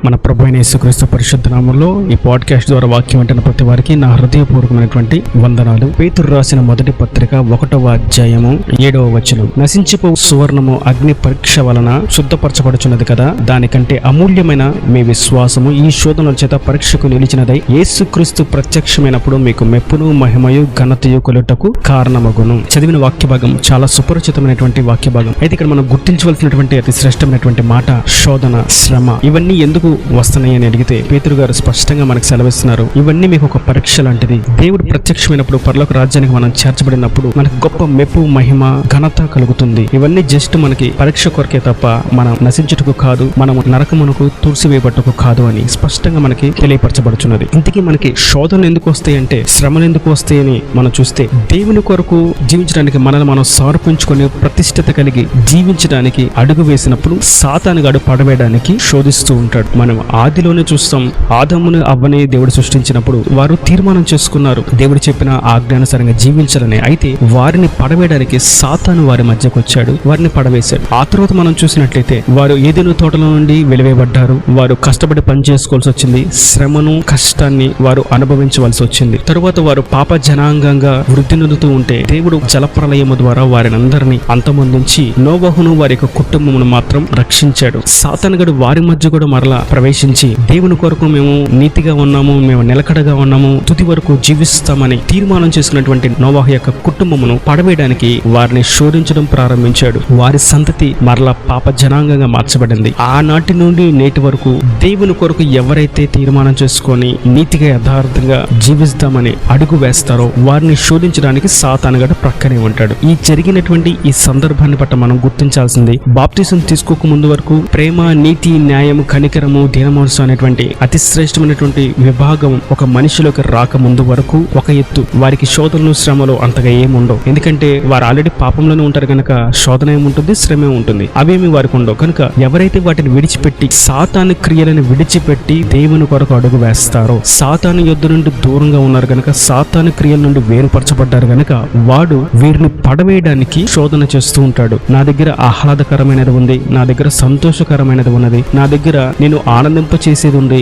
మన ప్రభువైన యేసుక్రీస్తు పరిశుద్ధ నామములో ఈ పాడ్కాస్ట్ ద్వారా వాక్యం వింటున్న ప్రతి వారికి నా హృదయపూర్వకమైనటువంటి వందనాలు. పేతురు రాసిన మొదటి పత్రిక 1వ అధ్యాయము 7వ వచనం. నశించిపో సువర్ణము అగ్ని పరీక్ష వలన శుద్ధపరచబడుచున్నది కదా, దానికంటే అమూల్యమైన మీ విశ్వాసము ఈ శోధనల చేత పరీక్షకు నిలిచినదై యేసుక్రీస్తు ప్రత్యక్షమైనప్పుడు మీకు మెప్పును మహిమయు ఘనతయు కొలుటకు కారణమగును. చదివిన వాక్య భాగం చాలా సుపరిచితమైనటువంటి వాక్య భాగం. అయితే ఇక్కడ మనం గుర్తించవలసినటువంటి అతి శ్రేష్టమైనటువంటి మాట శోధన, శ్రమ. ఇవన్నీ ఎందుకు వస్తున్నాయి అని అడిగితే పేతురు గారు స్పష్టంగా మనకు సెలవిస్తున్నారు. ఇవన్నీ మీకు ఒక పరీక్ష లాంటిది. దేవుడు ప్రత్యక్షమైనప్పుడు పరలోక రాజ్యానికి మనం చేర్చబడినప్పుడు మనకు గొప్ప మెప్పు, మహిమ, ఘనత కలుగుతుంది. ఇవన్నీ జస్ట్ మనకి పరీక్ష కొరకే తప్ప మనం నశించుటకు కాదు, మనం నరకమునకు తుడిసివేయబట్టుకు కాదు అని స్పష్టంగా మనకి తెలియపరచబడుచున్నది. ఇంతకీ మనకి శోధనలు ఎందుకు వస్తాయి అంటే, శ్రమలు ఎందుకు వస్తాయి అని మనం చూస్తే, దేవుని కొరకు జీవించడానికి మనల్ని మనం సమర్పించుకొని ప్రతిష్టత కలిగి జీవించడానికి అడుగు వేసినప్పుడు సాతానుగాడు పడవేయడానికి శోధిస్తూ ఉంటాడు. మనం ఆదిలోనే చూస్తాం, ఆదమును అవ్వని దేవుడు సృష్టించినప్పుడు వారు తీర్మానం చేసుకున్నారు దేవుడు చెప్పిన ఆజ్ఞానుసారంగా జీవించాలని. అయితే వారిని పడవేయడానికి సాతాను వారి మధ్యకు వచ్చాడు, వారిని పడవేశాడు. ఆ తర్వాత మనం చూసినట్లయితే వారు ఏదెను తోటలో నుండి వెలివేయబడ్డారు. వారు కష్టపడి పని చేసుకోవాల్సి వచ్చింది, శ్రమను కష్టాన్ని వారు అనుభవించవలసి వచ్చింది. తరువాత వారు పాప జనాంగంగా వృద్ధి నొందుతూ ఉంటే దేవుడు జలప్రలయము ద్వారా వారిని అందరినీ అంతమొందించి నోవహును వారి యొక్క కుటుంబమును మాత్రం రక్షించాడు. సాతానుగాడు వారి మధ్య కూడా మరలా ప్రవేశించి దేవుని కొరకు మేము నీతిగా ఉన్నాము, మేము నిలకడగా ఉన్నాము, తుది వరకు జీవిస్తామని తీర్మానం చేసుకున్నటువంటి నోవహు యొక్క కుటుంబమును పడవేయడానికి వారిని శోధించడం ప్రారంభించాడు. వారి సంతతి మరలా పాప జనాంగంగా మార్చబడింది. ఆనాటి నుండి నేటి వరకు దేవుని కొరకు ఎవరైతే తీర్మానం చేసుకొని నీతిగా యథార్థంగా జీవిస్తామని అడుగు వేస్తారో వారిని శోధించడానికి సాతానుగాడు ప్రక్కనే ఉంటాడు. ఈ జరిగినటువంటి ఈ సందర్భాన్ని పట్ల మనం గుర్తించాల్సింది, బాప్తిసం తీసుకోక ముందు వరకు ప్రేమ, నీతి, న్యాయం, కనికరము, దీనమనస్సు అనేటువంటి అతి శ్రేష్టమైనటువంటి విభాగం ఒక మనిషిలోకి రాక ముందు వరకు ఒక ఎత్తు. వారికి శోధనలు, శ్రమలు అంతగా ఏముండవు. ఎందుకంటే వారు ఆల్రెడీ పాపంలోనే ఉంటారు కనుక శోధన ఏముంటుంది, శ్రమ ఉంటుంది. అవేమి వారికి ఉండవు. కనుక ఎవరైతే వాటిని విడిచిపెట్టి సాతాను క్రియలను విడిచిపెట్టి దేవుని కొరకు అడుగు వేస్తారో, సాతాను యుద్ధ నుండి దూరంగా ఉన్నారు కనుక, సాతాను క్రియల నుండి వేరుపరచబడ్డారు కనుక వాడు వీరిని పడవేయడానికి శోధన చేస్తూ ఉంటాడు. నా దగ్గర ఆహ్లాదకరమైనది ఉంది, నా దగ్గర సంతోషకరమైనది ఉన్నది, నా దగ్గర నేను ఆనందింప చేసేది ఉంది,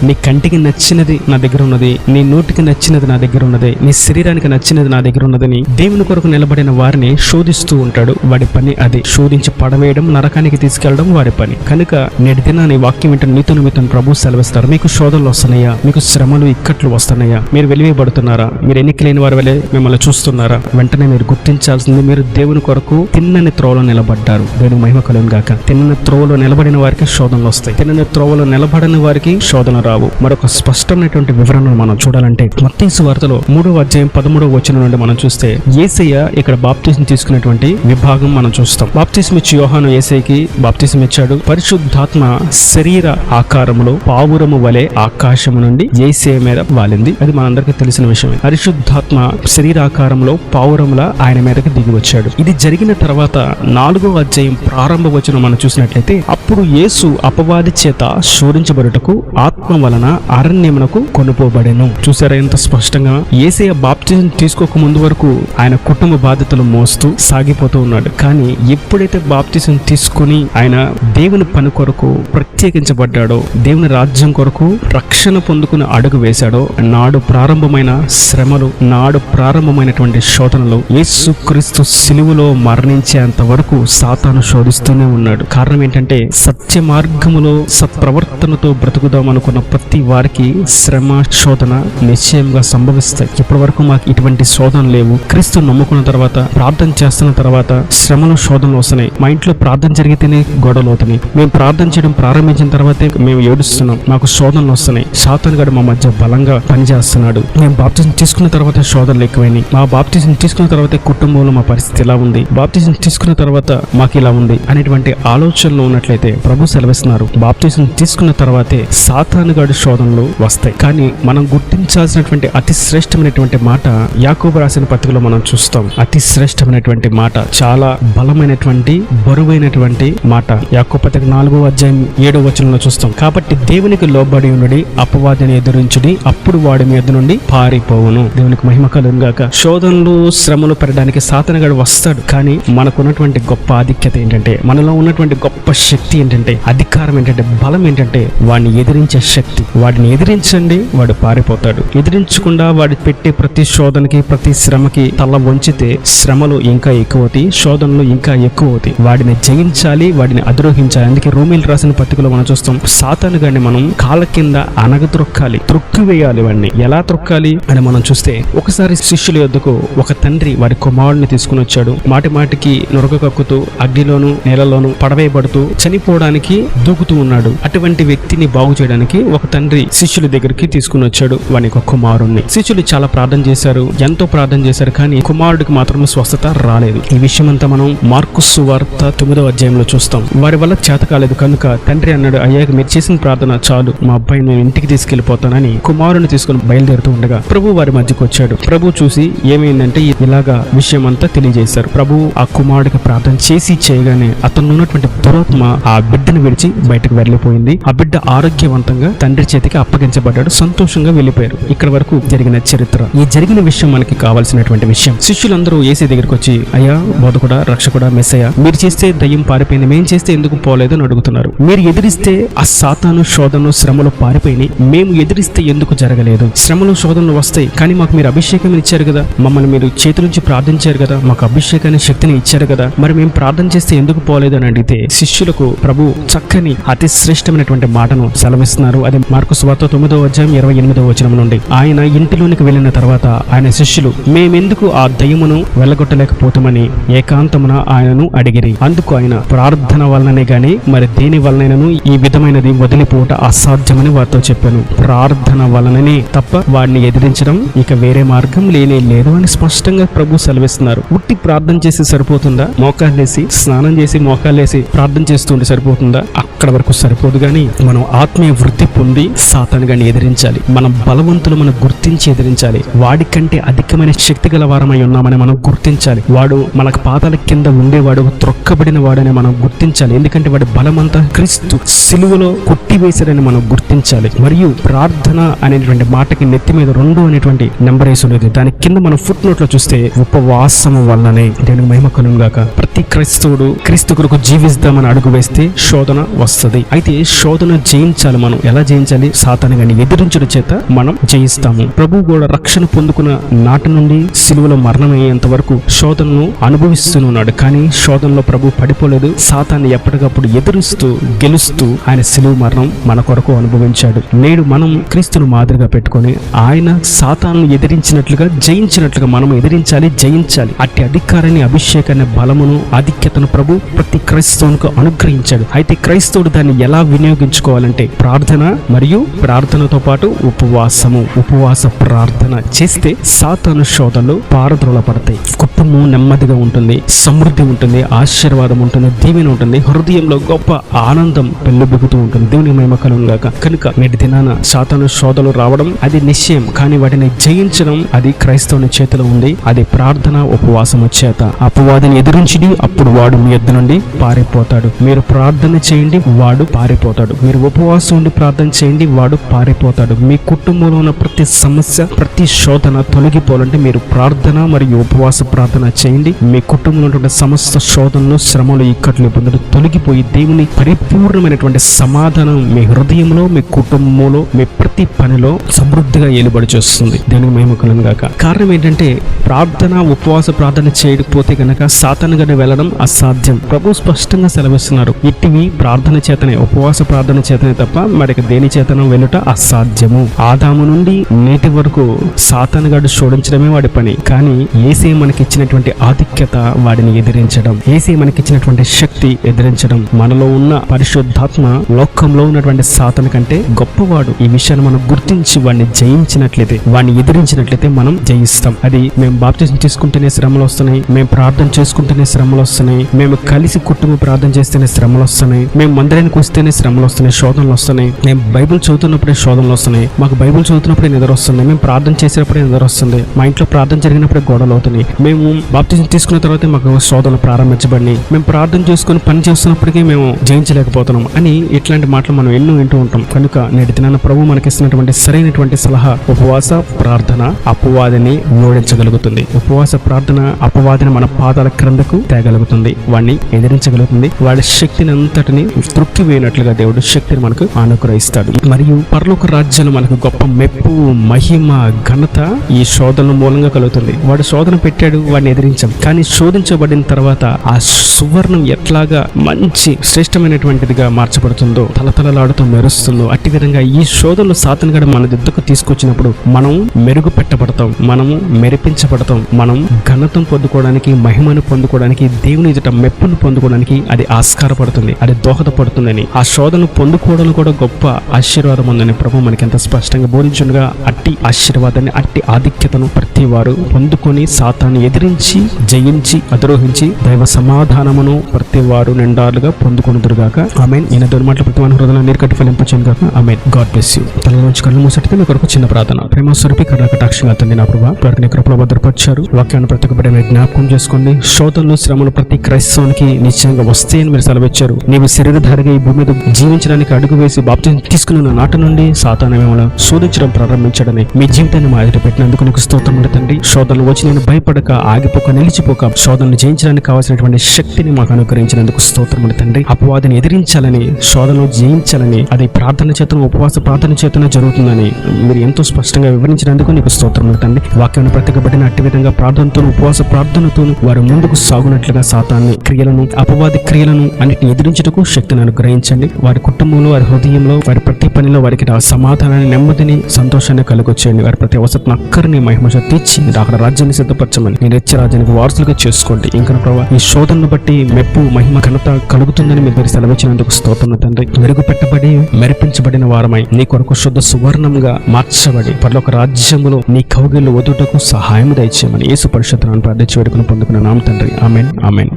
నీ కంటికి నచ్చినది నా దగ్గర ఉన్నది, నీ నోటికి నచ్చినది నా దగ్గర ఉన్నది, నీ శరీరానికి నచ్చినది నా దగ్గర ఉన్నదని దేవుని కొరకు నిలబడిన వారిని శోధిస్తూ ఉంటాడు. వాడి పని అది. శోధించి పడవేయడం, నరకానికి తీసుకెళ్లడం వారి పని. కనుక నేటి దినాన్ని వాక్యం వింటున్న నీతోను మీతో ప్రభు సెలవిస్తారు, మీకు శోధనలు వస్తున్నాయా, మీకు శ్రమలు, ఇక్కట్లు వస్తున్నాయా, మీరు వెలివేయబడుతున్నారా, మీరు ఎన్నిక లేని వారి వలె మిమ్మల్ని చూస్తున్నారా, వెంటనే మీరు గుర్తించాల్సింది, మీరు దేవుని కొరకు తిన్నని త్రోవలో నిలబడ్డారు. దేవుని మహిమ కలుగును గాక. తిన్నని త్రోవలో నిలబడిన వారికి శోధనలు వస్తాయి, తిన్నని త్రోవలో నిలబడని వారికి శోధన రావు. మరొక స్పష్టమైనటువంటి వివరణను మనం చూడాలంటే మత్తయి సువార్తలో 3వ అధ్యాయం 13వ వచనం నుండి మనం చూస్తే యేసయ్య ఇక్కడ బాప్తిసం తీసుకున్నటువంటి విభాగం మనం చూస్తాం. బాప్తిసం ఇచ్చి యోహాను యేసయ్యకి బాప్తిసం ఇచ్చాడు. పరిశుద్ధాత్మ శరీర ఆకారములో పావురము వలె ఆకాశము నుండి యేసయ్య మీద వాలింది. అది మనందరికీ తెలిసిన విషయమే. పరిశుద్ధాత్మ శరీరాకారంలో పావురముల ఆయన మీదకి దిగి వచ్చాడు. ఇది జరిగిన తర్వాత 4వ అధ్యాయం ప్రారంభ వచనం మనం చూసినట్లయితే, అప్పుడు యేసు అపవాది చేత శోధించబడుటకు ఆత్మ వలన అరణ్యమునకు కొనుపోబడెను. చూసారా ఎంత స్పష్టంగా? యేసయ్య బాప్తిజం తీసుకోక ముందు వరకు ఆయన కుటుంబ బాధ్యతలు మోస్తూ సాగిపోతూ ఉన్నాడు. కానీ ఎప్పుడైతే బాప్తిజం తీసుకుని ఆయన దేవుని పని కొరకు ప్రత్యేకించబడ్డాడో, దేవుని రాజ్యం కొరకు రక్షణ పొందుకుని అడుగు వేశాడో, నాడు ప్రారంభమైన శ్రమలు, నాడు ప్రారంభమైనటువంటి శోధనలు, యేసుక్రీస్తు సిలువలో మరణించేంత వరకు సాతాను శోధిస్తూనే ఉన్నాడు. కారణం ఏంటంటే, సత్య మార్గములో సత్ప్రవర్తనతో బ్రతుకుదాం అనుకున్న ప్రతి వారికి శ్రమ, శోధన నిశ్చయంగా సంభవిస్తాయి. ఇప్పటి వరకు మాకు ఇటువంటి శోధన లేవు. క్రీస్తు నమ్ముకున్న తర్వాత, ప్రార్థన చేస్తున్న తర్వాత శ్రమలు, శోధనలు వస్తున్నాయి. మా ఇంట్లో ప్రార్థన జరిగితేనే గొడవలు అవుతున్నాయి. మేము ప్రార్థన చేయడం ప్రారంభించిన తర్వాతే మేము ఏడుస్తున్నాం, మాకు శోధనలు వస్తున్నాయి. సాతానుగాడు మా మధ్య బలంగా పనిచేస్తున్నాడు. మేము బాప్తిజం తీసుకున్న తర్వాత శోధనలు ఎక్కువైనాయి. మా బాప్తిజం తీసుకున్న తర్వాత కుటుంబంలో మా పరిస్థితి ఇలా ఉంది, బాప్తిజం తీసుకున్న తర్వాత మాకు ఇలా ఉంది అనేటువంటి ఆలోచనలు ఉన్నట్లయితే ప్రభు సెలవిస్తున్నారు, బాప్తిజం తీసుకున్న తర్వాతే సాతానుగాడు శోధనలు వస్తాయి. కానీ మనం గుర్తించాల్సినటువంటి అతి శ్రేష్టమైనటువంటి మాట యాకోబు రాసిన పత్రికలో మనం చూస్తాం. అతి శ్రేష్టమైనటువంటి మాట, చాలా బలమైనటువంటి, బరువైనటువంటి మాట. యాకోబు పత్రిక 4వ అధ్యాయం 7వ వచనంలో చూస్తాం. కాబట్టి దేవునికి లోబడి ఉండి అపవాదిని ఎదురించుడి, అప్పుడు వాడి మీద నుండి పారిపోవును. దేవునికి మహిమ కలుగును గాక. శోధనలు, శ్రమలు పెరగడానికి సాతానుగాడు వస్తాడు. కానీ మనకున్నటువంటి గొప్ప ఆధిక్యత ఏంటంటే, మనలో ఉన్నటువంటి గొప్ప శక్తి ఏంటంటే, అధికారం ఏంటంటే, బలం బలం ఏంటంటే వాడిని ఎదిరించే శక్తి. వాడిని ఎదిరించండి, వాడు పారిపోతాడు. ఎదిరించకుండా వాడి పెట్టే ప్రతి శోధనకి, ప్రతి శ్రమకి తల వంచితే శ్రమలు ఇంకా ఎక్కువ అవుతాయి, శోధనలు ఇంకా ఎక్కువ అవుతాయి. వాడిని జయించాలి, వాడిని అధిరోహించాలి. అందుకే రోమీలు రాసిన పత్రికలో మనం చూస్తాం, సాతాను గాని మనం కాళ్ళ కింద అనగద్రొక్కాలి, త్రొక్కివేయాలి. వాడిని ఎలా త్రొక్కాలి అని మనం చూస్తే, ఒకసారి శిష్యుల యొద్దకు ఒక తండ్రి వారి కుమారుడిని తీసుకుని వచ్చాడు. మాటి మాటికి నొరగ కక్కుతూ అగ్నిలోను నేలలోను పడవేయబడుతూ చనిపోవడానికి దూకుతూ ఉన్నాడు. అటువంటి వ్యక్తిని బాగు చేయడానికి ఒక తండ్రి శిష్యుల దగ్గరికి తీసుకుని వచ్చాడు వాని ఒక కుమారుణ్ణి. శిష్యులు చాలా ప్రార్థన చేశారు, ఎంతో ప్రార్థన చేశారు, కానీ కుమారుడికి మాత్రం స్వస్థత రాలేదు. ఈ విషయం అంతా మనం మార్కు సువార్త 9వ అధ్యాయంలో చూస్తాం. వారి వల్ల చేత కాలేదు కనుక తండ్రి అన్నాడు, అయ్యా మీరు చేసిన ప్రార్థన చాలు, మా అబ్బాయిని నేను ఇంటికి తీసుకెళ్లిపోతానని కుమారుని తీసుకుని బయలుదేరుతూ ఉండగా ప్రభు వారి మధ్యకు వచ్చాడు. ప్రభు చూసి ఏమైందంటే ఇలాగా విషయం అంతా తెలియజేశారు. ప్రభు ఆ కుమారుడికి ప్రార్థన చేసి చేయగానే అతను ఉన్నటువంటి దురాత్మ ఆ బిడ్డను విడిచి బయటకు వెళ్ళిపోయింది. ఆ బిడ్డ ఆరోగ్యవంతంగా తండ్రి చేతికి అప్పగించబడ్డాడు. సంతోషంగా వెళ్ళిపోయారు. ఇక్కడ వరకు జరిగిన చరిత్ర. ఈ జరిగిన విషయం మనకి కావాల్సినటువంటి విషయం. శిష్యులందరూ యేసు దగ్గరికి వచ్చి, అయ్యా బోధకుడా, రక్షకుడా, మెస్సయ్య, మీరు చేస్తే దయ్యం పారిపోయింది, మేము చేస్తే ఎందుకు పోలేదు అని అడుగుతున్నారు. మీరు ఎదిరిస్తే ఆ సాతాను శోధనలు శ్రమలు పారిపోయినాయి, మేము ఎదిరిస్తే ఎందుకు జరగలేదు? శ్రమలు శోధనలు వస్తాయి, కానీ మాకు మీరు అభిషేకం ఇచ్చారు కదా, మమ్మల్ని మీరు చేతి నుంచి ప్రార్థించారు కదా, మాకు అభిషేకాన్ని శక్తిని ఇచ్చారు కదా, మరి మేము ప్రార్థన చేస్తే ఎందుకు పోలేదు అని అడిగితే శిష్యులకు ప్రభు చక్కని అతి శ్రేష్టమైనటువంటి మాటను సెలవిస్తున్నారు. అది మార్కు సువార్త 9వ అధ్యాయం 28వ వచనం నుండి. ఆయన ఇంటిలోనికి వెళ్ళిన తర్వాత ఆయన శిష్యులు మేమెందుకు ఆ దయ్యమును వెళ్ళగొట్టలేకపోతామని ఏకాంతమున ఆయనను అడిగిరి. అందుకు ఆయన ప్రార్థన వలననే గాని మరి దేని వలనైనను ఈ విధమైనది వదిలిపోవట అసాధ్యమని వారితో చెప్పాను. ప్రార్థన వలననే తప్ప వాడిని ఎదిరించడం ఇక వేరే మార్గం లేనే లేదు అని స్పష్టంగా ప్రభు సెలవిస్తున్నారు. ఉట్టి ప్రార్థన చేసి సరిపోతుందా? మోకాళ్ళేసి స్నానం చేసి మోకాళ్ళేసి ప్రార్థన చేస్తుంటే సరిపోతుందా? అక్కడ వరకు సరిపోదు. గాని మనం ఆత్మీయ వృద్ధి పొంది సాతాను గాని ఎదిరించాలి. మన బలవంతులు మనం గుర్తించి ఎదిరించాలి. వాడికంటే అధికమైన శక్తి గల వారమై ఉన్నామని మనం గుర్తించాలి. వాడు మనకు పాదాల కింద ఉండేవాడు, త్రొక్కబడిన వాడని మనం గుర్తించాలి. ఎందుకంటే వాడి బలమంతా క్రీస్తు సిలువలో కొట్టివేశాడని మనం గుర్తించాలి. మరియు ప్రార్థన అనేటువంటి మాటకి నెత్తి మీద 2 అనేటువంటి నెంబర్ వేసి ఉండేది. దాని కింద మనం ఫుట్ నోట్ లో చూస్తే ఉపవాసము వల్లనే దేనికి మహిమ కలుగుగాక. ప్రతి క్రైస్తవుడు క్రీస్తు కొరకు జీవిస్తామని అడుగు వేస్తే శోధన వస్తుంది. అయితే శోధన జయించాలి. మనం ఎలా జయించాలి? సాతాను గాని ఎదిరించడం చేత మనం జయిస్తాము. ప్రభు కూడా రక్షణ పొందుకున్న నాటి నుండి సిలువలో మరణమయ్యేంత వరకు శోధనను అనుభవిస్తున్నాడు. కానీ శోధనలో ప్రభు పడిపోలేదు. సాతాన్ని ఎప్పటికప్పుడు ఎదురుస్తూ గెలుస్తూ ఆయన సిలువ మరణం మన కొరకు అనుభవించాడు. నేడు మనం క్రీస్తును మాదిరిగా పెట్టుకొని ఆయన సాతాను ఎదిరించినట్లుగా జయించినట్లుగా మనం ఎదిరించాలి, జయించాలి. అట్టి అధికారాన్ని, అభిషేకాన్ని, బలమును, ఆధిక్యతను ప్రభు ప్రతి క్రైస్తవునికి అనుగ్రహించాడు. అయితే క్రైస్తవుడు దాన్ని ఎలా వినియోగించుకోవాలంటే ప్రార్థన మరియు ప్రార్థనతో పాటు ఉపవాసము. ఉపవాస ప్రార్థన చేస్తే సాతాను శోధనలు పారద్రోల పడతాయి. కుటుంబం నెమ్మదిగా ఉంటుంది, సమృద్ధి ఉంటుంది, ఆశీర్వాదం ఉంటుంది, దీవెన ఉంటుంది, హృదయంలో గొప్ప ఆనందం పెళ్ళుబిగుతూ ఉంటుంది. దేవుని మహిమ కలుగుగాక. కనుక నేటి దినాన సాతాను శోధనలు రావడం అది నిశ్చయం, కానీ వాటిని జయించడం అది క్రైస్తవుని చేతిలో ఉంది. అది ప్రార్థన ఉపవాసము చేత. అపవాదిని ఎదిరించిడి, అప్పుడు వాడు మీ యొద్ద నుండి పారిపోతాడు. మీరు ప్రార్థన చేయండి, వాడు పారిపోతాడు. మీరు ఉపవాసం ఉండి ప్రార్థన చేయండి, వాడు పారిపోతాడు. మీ కుటుంబంలో ఉన్న ప్రతి సమస్య, ప్రతి శోధన తొలగిపోవాలంటే మీరు ప్రార్థన మరియు ఉపవాస ప్రార్థన చేయండి. మీ కుటుంబంలో ఉన్నటువంటి సమస్త శోధనలు, శ్రమలు, ఇక్కట్లు, ఇబ్బందులు తొలగిపోయి దేవుని పరిపూర్ణమైనటువంటి సమాధానం మీ హృదయంలో, మీ కుటుంబంలో, మీ ప్రతి పనిలో సమృద్ధిగా ఏలుబడి చేస్తుంది. దేవునికి మహిమ కలుగును గాక. కారణం ఏంటంటే ప్రార్థన ఉపవాస ప్రార్థన చేయకపోతే గనక సాతాను గని వెళ్ళడం అసాధ్యం. ప్రభు స్పష్టంగా సెలవిస్తున్నారు. ఇట్టివి ప్రార్థన చేతనే, ఉపవాస ప్రార్థన చేతనే తప్ప మరికి దేని చేతనం వెళ్ళుట అసాధ్యము. ఆదాము నుండి నేటి వరకు సాతాను గాడు శోధించడమే వాడి పని. కానీ యేసే మనకిచ్చినటువంటి ఆధిక్యత వాడిని ఎదిరించడం, యేసే మనకిచ్చినటువంటి శక్తి ఎదిరించడం. మనలో ఉన్న పరిశుద్ధాత్మ లోకంలో ఉన్నటువంటి సాతాను కంటే గొప్పవాడు. ఈ విషయాన్ని మనం గుర్తించి వాడిని జయించినట్లయితే, వాడిని ఎదిరించినట్లయితే మనం జయిస్తాం. అది మేము బాప్తిజం తీసుకుంటేనే శ్రమలు వస్తున్నాయి, మేము ప్రార్థన చేసుకుంటేనే శ్రమలు వస్తున్నాయి, మేము కలిసి కుటుంబ ప్రార్థన చేస్తేనే శ్రమలు వస్తున్నాయి, మేము మందిరానికి వస్తేనే శ్రమలు వస్తున్నాయి, శోధనలు వస్తున్నాయి, మేము బైబిల్ చదువుతున్నప్పుడే శోధనలు వస్తున్నాయి, మాకు బైబిల్ చదువుతున్నప్పుడే నిద్ర వస్తుంది, మేము ప్రార్థన చేసేటప్పుడే నిద్ర వస్తుంది, మా ఇంట్లో ప్రార్థన జరిగినప్పుడే గొడవలు అవుతున్నాయి, మేము బాప్తిజం తీసుకున్న తర్వాత మాకు శోధనలు ప్రారంభించబడినాయి, మేము ప్రార్థన చేసుకుని పని చేస్తున్నప్పటికీ మేము జయించలేకపోతున్నాం అని ఇట్లాంటి మాటలు మనం ఎన్నో వింటూ ఉంటాం. కనుక నేటి దినాన ప్రభు మనకిస్తున్నటువంటి సరైనటువంటి సలహా ఉపవాస ప్రార్థన అపవాదిని ఓడించగలుగుతుంది. ఉపవాస ప్రార్థన అపవాదిని మన పాదాల క్రిందకు కాయగలుగుతుంది, వాడిని ఎదిరించగలుగుతుంది. వాడి శక్తిని అంతటిని త్రొక్కివేయనట్లుగా దేవుడు శక్తిని మనకు అనుగ్రహిస్తాడు. మరియు పరలోక రాజ్యంలో మనకు గొప్ప మెప్పు, మహిమ, ఘనత ఈ శోధన మూలంగా కలుగుతుంది. వాడు శోధన పెట్టాడు, వాడిని ఎదిరించాం. కానీ శోధించబడిన తర్వాత ఆ సువర్ణం ఎట్లాగా మంచి శ్రేష్టమైనటువంటిదిగా మార్చబడుతుందో, తలతలలాడుతూ మెరుస్తుందో, అట్టి విధంగా ఈ శోధనలు సాతాను గడ మన దిద్దకు తీసుకొచ్చినప్పుడు మనం మెరుగుపెట్టబడతాం, మనము మెరిపించబడతాం, మనం ఘనతను పొందుకోవడానికి, మహిమను పొందుకోవడానికి, దేవుని ఎదుట మెప్పును పొందుకోవడానికి అది ఆస్కారపడుతుంది, అది దోహదపడుతుందని, ఆ శోధనను పొందుకోవడం కూడా గొప్ప ఆశీర్వాదం ఉందని ప్రభు మనకి ఎంత స్పష్టంగా బోధించుండగా, అట్టి ఆశీర్వాదాన్ని, అట్టి ఆధిక్యతను ప్రతి వారు పొందుకొని సాతాను ఎదిరించి, జయించి, అధిరోహించి దైవ సమాధానమును ప్రతి వారు నిండాలుగా పొందుకొనుదురుగాక. ఆమేన్. ఈయన దొరి మాటలు ప్రతి మన హృదయంలో నీరు కట్టి ఫలింపచేయను గాక. ఆమేన్. God bless you. తలలోంచి కళ్ళు మూసటితే మీ కొరకు చిన్న ప్రార్థన. ప్రేమ స్వరూపి కటాక్షంగా తండ్రి నా ప్రభా, వారికి నీ కృపలో భద్రపరిచారు. వాక్యాన్ని ప్రతి ఒక్క బిడ్డ జ్ఞాపకం చేసుకోండి. శోధనలు, శ్రమలు ప్రతి క్రైస్తవునికి నిశ్చయంగా వస్తాయని మీరు సెలవిచ్చారు. నీవు శరీరధారిగా ఈ భూమి మీద జీవించడానికి అడుగు వేసి బాప్తిజం తీసుకున్న నాటి నుండి సాతాను మిమ్మల్ని శోధించడం ప్రారంభించడని మీ జీవితాన్ని మా ఎదుట పెట్టినందుకు నీకు స్తోత్రములు తండ్రి. శోధనలు వచ్చి నేను భయపడక, ఆగిపోక, నిలిచిపోక శోధనలు జయించడానికి కావాల్సినటువంటి శక్తిని మాకు అనుగ్రహించినందుకు స్తోత్రములు తండ్రి. అపవాదిని ఎదిరించాలని, శోధనలు జయించాలని అది ప్రార్థన చేతను, ఉపవాస ప్రార్థన చేతన జరుగుతుందని మీరు ఎంతో స్పష్టంగా వివరించినందుకు నీకు స్తోత్రములు తండ్రి. వాక్యాన్ని ప్రతికబడిన అట్టి విధంగా ప్రార్థనతో, ఉపవాస ప్రార్థనతో వారు ముందుకు సాగునట్లుగా సాతాన్ని క్రియలను, అపవాది క్రియలను అన్నిటిని ఎదిరించుటకు శక్తిని అనుగ్రహించండి. వారి కుటుంబంలో, వారి హృదయంలో, వారి ప్రతి పనిలో వారికి సమాధానాన్ని, నెమ్మదిని, సంతోషాన్ని కలుగొచ్చేయండి. వారి ప్రతి అవసరం అక్కరిని మహిమ తీర్చి అక్కడ రాజ్యాన్ని సిద్ధపరచమని, మీ నిత్య రాజ్యానికి వారసులుగా చేసుకోండి. ఇంకా ప్రభావ ఈ శోధనను బట్టి మెప్పు, మహిమ, ఘనత కలుగుతుందని మీరు సెలవిచ్చినందుకు స్తోత్రం తండ్రి. మెరుగుపెట్టబడి, మెరిపించబడిన వారమై నీ కొరకు శుద్ధ సువర్ణంగా మార్చబడి పరలోక రాజ్యములో నీ కౌగిళ్ళు వదుటకు సహాయం దయచేయమని యేసు పరిశుద్ధ నామమున ప్రార్థించి వేడుకొని పొందుకున్న నామ తండ్రి. ఆమేన్. ఆమేన్.